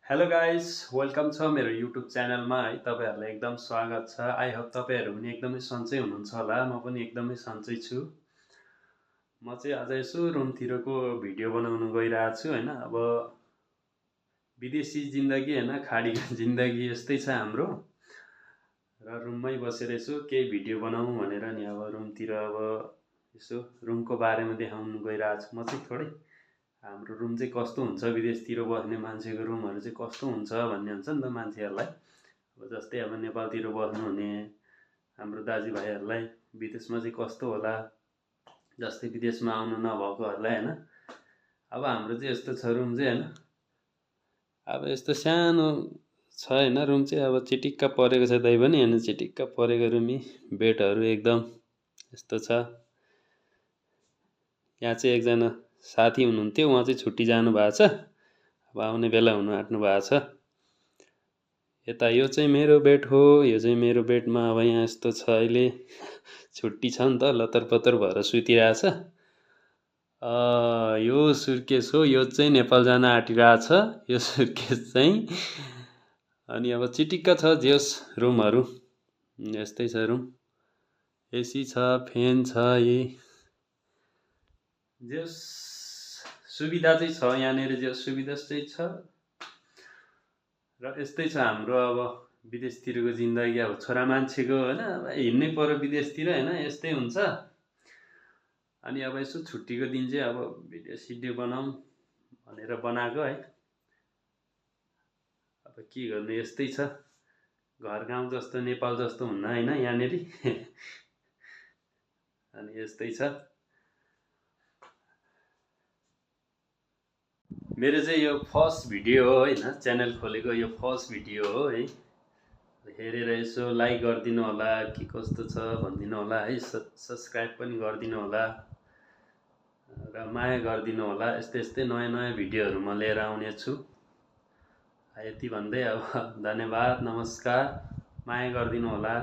Hello guys, welcome छ मेरो YouTube च्यानलमा है। तपाईहरुलाई एकदम स्वागत छ। आई होप तपाईहरु पनि एकदमै सन्चै हुनुहुन्छ होला। म पनि एकदमै सन्चै छु। म चाहिँ आज यसो रुमतिरको भिडियो बनाउन गइरहेको छु हैन। अब विदेशी जिन्दगी हैन, खाडीको जिन्दगी यस्तै छ हाम्रो। र रुममै बसेर यसो केही भिडियो बनाउँ भनेर नि अब रुमतिर अब यसो रुमको बारेमा देखाउन गइरहेको छु। म चाहिँ थोरै हाम्रो रुम चाहिँ कस्तो हुन्छ, विदेशतिर बस्ने मान्छेको रुमहरू चाहिँ कस्तो हुन्छ भन्ने हुन्छ नि त मान्छेहरूलाई। अब जस्तै अब नेपालतिर बस्नुहुने हाम्रो दाजुभाइहरूलाई विदेशमा चाहिँ कस्तो होला, जस्तै विदेशमा आउनु नभएकोहरूलाई हैन। अब हाम्रो चाहिँ यस्तो छ रुम चाहिँ हैन, अब यस्तो सानो छ हैन रुम चाहिँ। अब चिटिक्क परेको छ त्यही पनि हैन, चिटिक्क परेको रुमी। बेडहरू एकदम यस्तो छ। यहाँ चाहिँ एकजना साथी हुनुहुन्थ्यो, उहाँ चाहिँ छुट्टी जानु भएको छ। अब आउने बेला हुनु आँट्नु भएको छ। यता यो चाहिँ मेरो बेड हो, यो चाहिँ मेरो बेडमा अब यहाँ यस्तो छ। अहिले छुट्टी छ नि त, लतरपतर भएर सुतिरहेछ। यो सुर्केस हो, यो चाहिँ नेपाल जान आँटिरहेछ यो सुर्केस चाहिँ। अनि अब चिटिक्क छ जेस रुमहरू यस्तै छ रुम। एसी छ, फ्यान छ, यही जेस सुविधा चाहिँ छ यहाँनिर। जेस सुविधा चाहिँ छ र यस्तै छ हाम्रो अब विदेशतिरको जिन्दगी। अब छोरा मान्छेको हैन, हिँड्नै पर्यो विदेशतिर हैन, यस्तै हुन्छ। अनि अब यसो छुट्टीको दिन चाहिँ अब भिडियो सिडियो बनाऊँ भनेर बनाएको है। अब के गर्नु, यस्तै छ। घर गाउँ जस्तो नेपाल जस्तो हुन्न हैन यहाँनिर। अनि यस्तै छ। मेरो चाहिँ यो फर्स्ट भिडियो हो हैन, च्यानल खोलेको यो फर्स्ट भिडियो हो है। हेरेर यसो लाइक गरिदिनु होला, के कस्तो छ भनिदिनु होला है। सब्सक्राइब पनि गरिदिनु होला र माया गरिदिनु होला। यस्तै यस्तै नयाँ नयाँ भिडियोहरू म लिएर आउने छु। यति भन्दै अब धन्यवाद, नमस्कार, माया गरिदिनु होला।